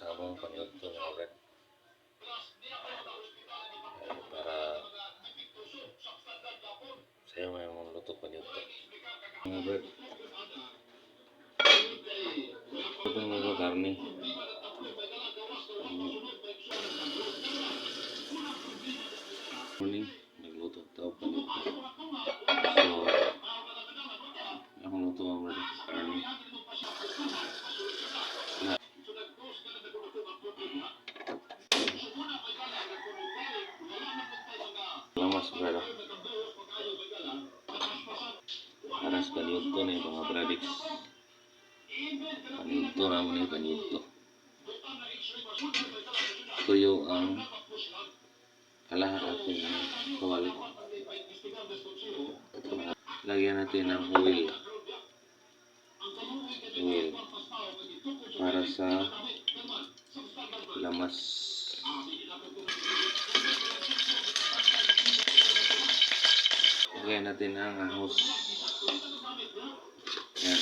sa among pagluto nga bread. Para sa'yo may among luto pagluto. Mga bread. Ito mga karne. Morning, nagluto tao pagluto. So, akong luto ang bread. Karne. Lamas brado. Aras panyuto na yung mga bradiks. Panyuto na mo na yung panyuto. Tuyo ang kalahar atin ng kawali. Lagyan natin ng oil. Oil. Para sa lamas. Lagyan natin ang ahos. Yan.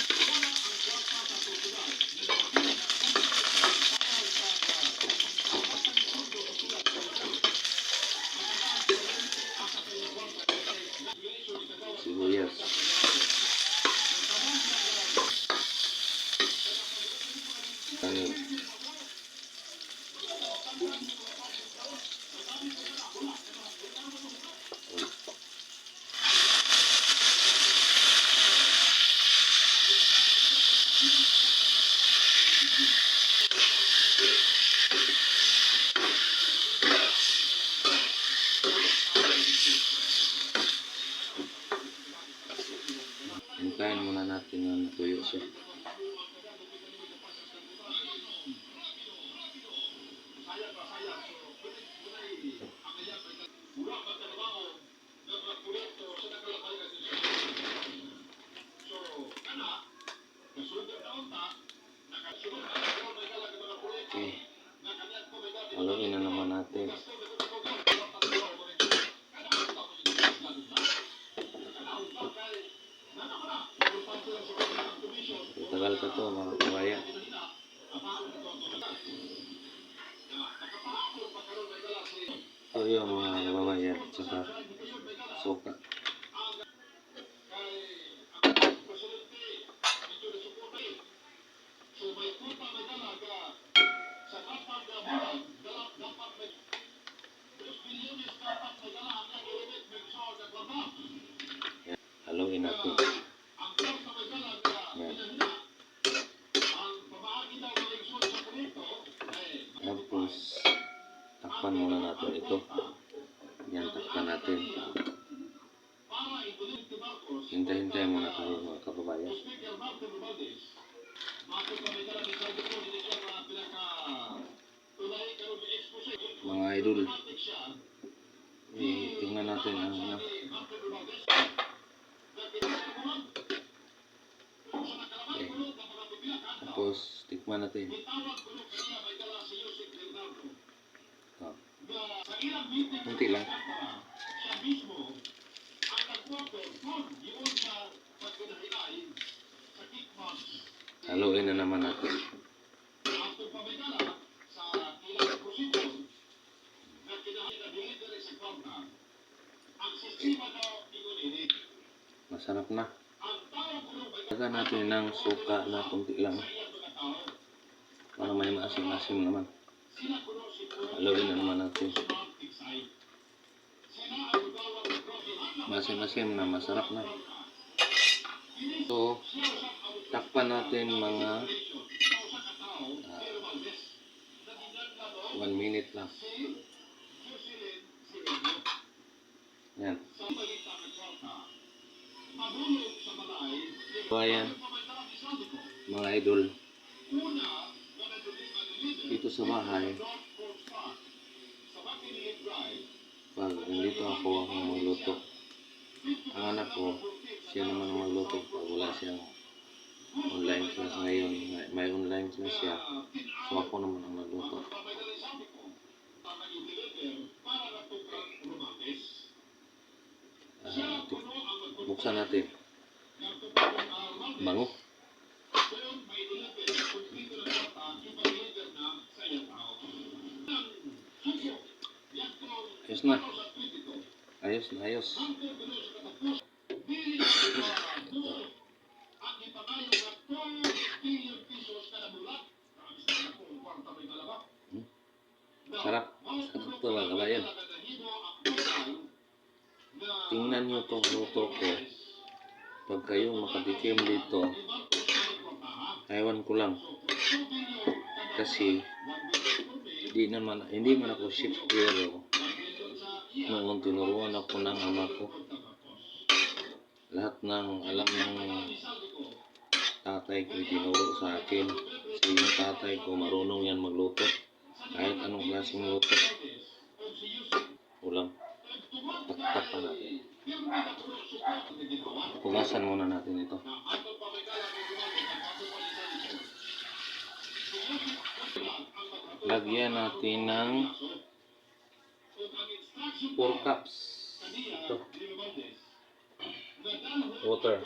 Sibuyas. Kanin. Hintayin muna natin na natuyo siya. Okay. Haluin na naman natin. Tagal ka to mga kabayan. Ito yung mga kabayan at saka suka. Haluin natin. Yan. Tapos takpan muna natin ito. Yan, takpan natin. Hintay-hintay muna tayo mga kababayan. Mga idol, tingnan natin ang tapos tikman natin. Kunti lang. Haluin na naman natin. Masarap na. Lagyan natin ng suka na kunti lang. Para may maasim-asim naman. Haluin na naman natin. Maasim-asim na, masarap na. So, takpan natin mga 1 minute lang. Yan. Ayan, mga idol, dito sa bahay, pag nandito ako magluto, ang anak ko, siya naman magluto pag wala siyang online class ngayon. May online class siya, so ako naman ang magluto. Buksan natin. Bango. ayos na. Ayos na, ayos. Sarap. Sarap to mga kabayan. Tingnan nyo tong luto ko. Pag kayo makatikim dito, ewan ko lang. Kasi hindi man ako chef, pero noon tinuruan ako ng ama ko. Lahat ng alam ng tatay ko tinuro sa akin. Kasi yung tatay ko marunong yan magluto. Kahit anong klaseng luto. Ulam. Tak pa natin. Pugasan muna natin ito. Lagyan natin ng 4 cups. Ito. Water.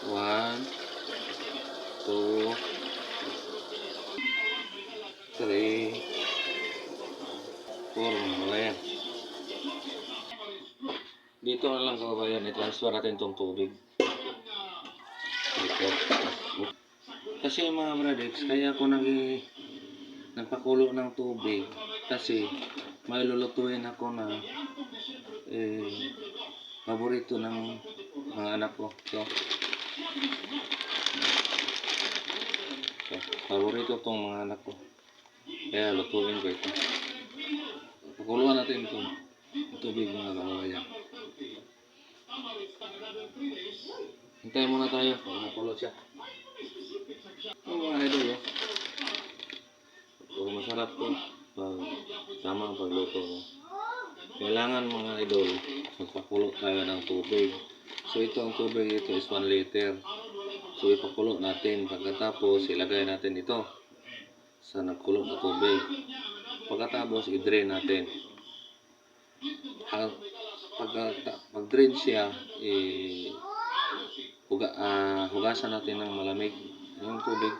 1, 2, 3, 4. Ayan. Dito na lang kabayan, i-transfer natin itong tubig. Dito. Kasi mga brothers, kaya ako nagpakulo ng tubig. Kasi may lulutuin ako na paborito ng mga anak ko. So, paborito tong mga anak ko. Kaya lutuin ko ito. Pakuluan natin itong tubig mga kabayan. Hintayin muna tayo kung makulo siya. Yung mga idol, kung masarap to, tama ang pagluto. Kailangan mga idol, magpakulo tayo ng tubig. So ito ang tubig, ito is 1 liter. So ipakulo natin. Pagkatapos, ilagay natin ito sa nagkulo na tubig. Pagkatapos, i-drain natin. Pag-drain siya, hugasan natin ng malamig. Yung tubig,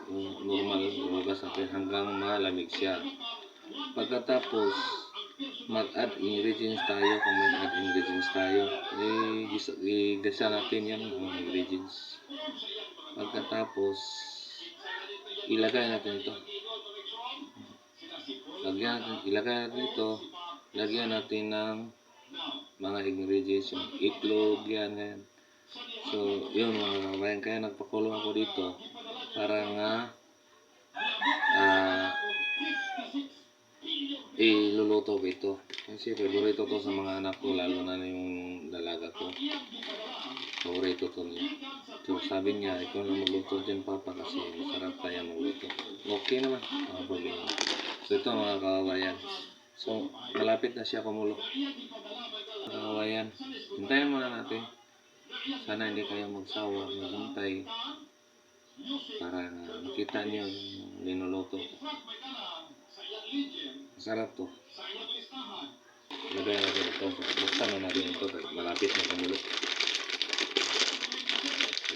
normal, hugas natin hanggang malamig siya. Pagkatapos, mag-add ingredients tayo. Kung may add ingredients tayo, i-gasa natin yan ang ingredients. Pagkatapos, ilagay natin ito. Ilagay natin ito. Lagyan natin ng mga ingredients, yung itlog, yan. So, yun mga kabayan. Kaya nagpakulo ako dito para nga iluluto ko ito. Kasi favorito to sa mga anak ko, lalo na yung dalaga ko. Favorito to niya. So, sabi niya, ikaw na magluto din papa kasi masarap tayo magluto. Okay naman. Problema. So, ito mga kabayan. So, malapit na siya kumulo. Kabayan, hintayin muna natin. Sana hindi kayo magsawa, maghintay para makita niyo yung linuluto. Masarap to. Lagay natin ito. Buksan na natin ito. Malapit na kumulo.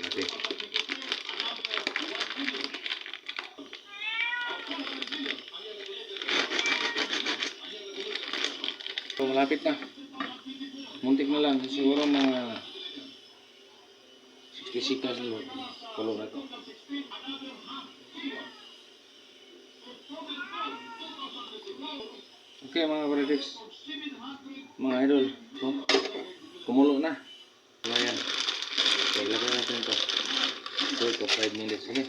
Natin. So, malapit na. Muntik na lang. Siguro mga 60 seconds lang. Kulo na ito. Okay mga brothers, mga idol, so, kumulo na. Ayan. So, lagay natin ito. Ito 5 minutes. Okay.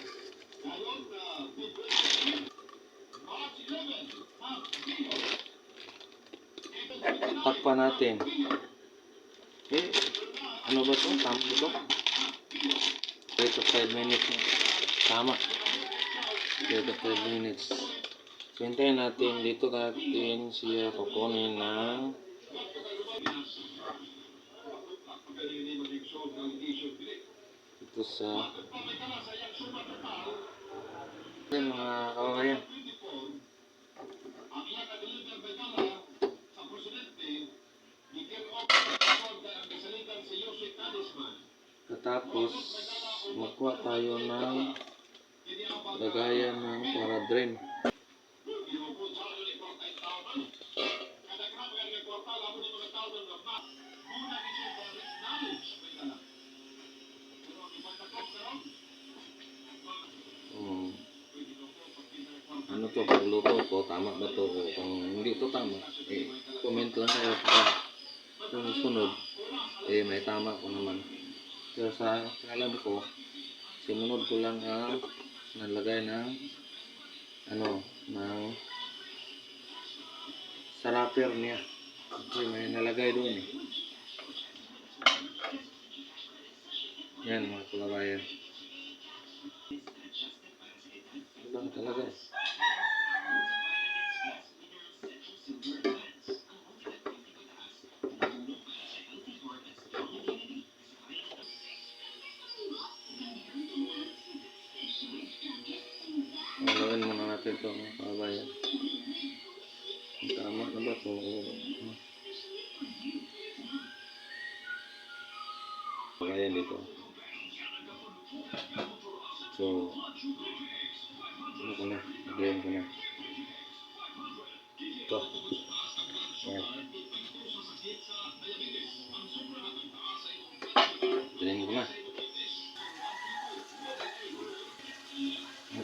Takpan natin. Ano ba ito? Tama ito? 3 to 5 minutes. Tama. 3 to 5 minutes. So, hintayin natin. Dito natin siya kukunin ng ito sa mga kababayan. Tapos, magkuha tayo ng lagayan ng para drain. to pagluto ko, tama ba to? O kung hindi to tama, comment lang kayo para kung sunod, may tama ko naman. Pero sa alam ko, sinunod ko lang ang nalagay ng ng sa wrapper niya. Kasi may nalagay doon eh. Yan mga kulabayan. Diba talaga eh. Haluin muna natin ito mga kulabayan. Tama na ba ito? Kulabayan dito. So, ano ko na? Again ko na. Ito. Yan. Again ko na.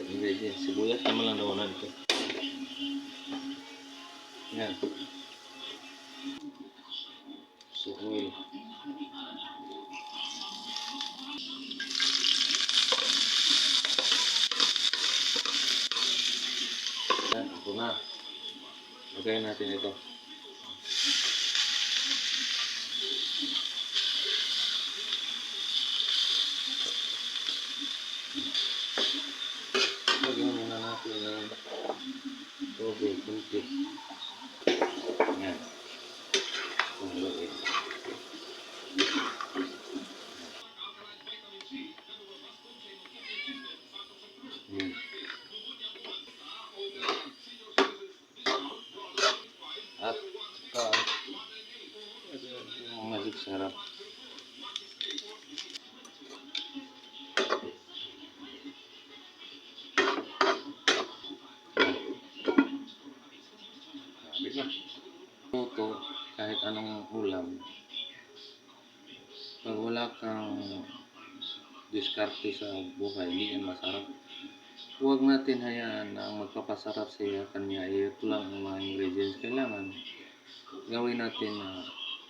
Ingredients. Sibuyas naman lang daw na ito. Yan. So, oil. Yan. Ito na. Lagay natin ito. Lagyan muna natin ng tubig, kunti. Yan. Haluin. At masig sarap. Habis na. Luto, kahit anong ulam, pag wala kang diskarte sa buhay, hindi yan masarap. Huwag natin hayaan na ang magpapasarap sa kanya, ito lang ang mga ingredients. Kailangan gawin natin na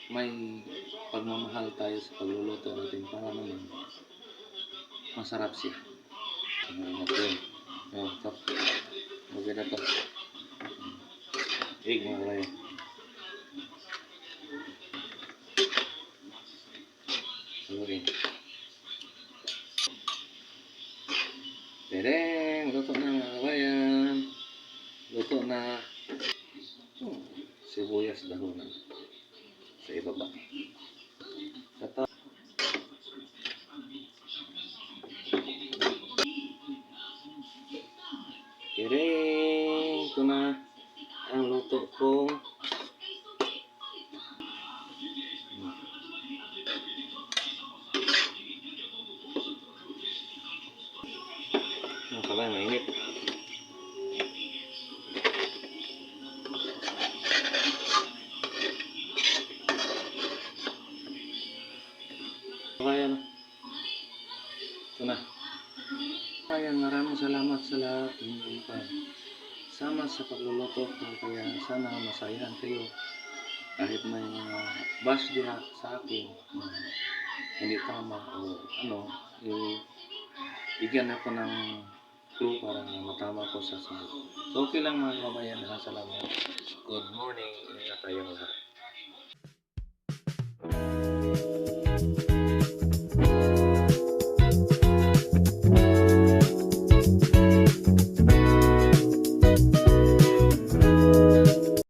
may pagmamahal tayo sa pagluluto natin para naman masarap siya. Okay. Ito. Okay na ito. Egg mga kayo. Haluin. Tereng! Luto na mga kabayan. Luto na. Sibuyas dahonan. Sa ibaba. Ito. Tereng! Ito na ang luto ko. Ang kabayan, mainit. Kabayan. Ito na. Kabayan, maraming salamat sa lahat ng sama sa pagluluto ko. Kaya sana masayahan kayo. Kahit may mga bash diha sa akin, hindi tama o bigyan ako ng clue para matama ko sa sunod. So okay lang mga kabayan, salamat. Good morning, ingat tayong lahat.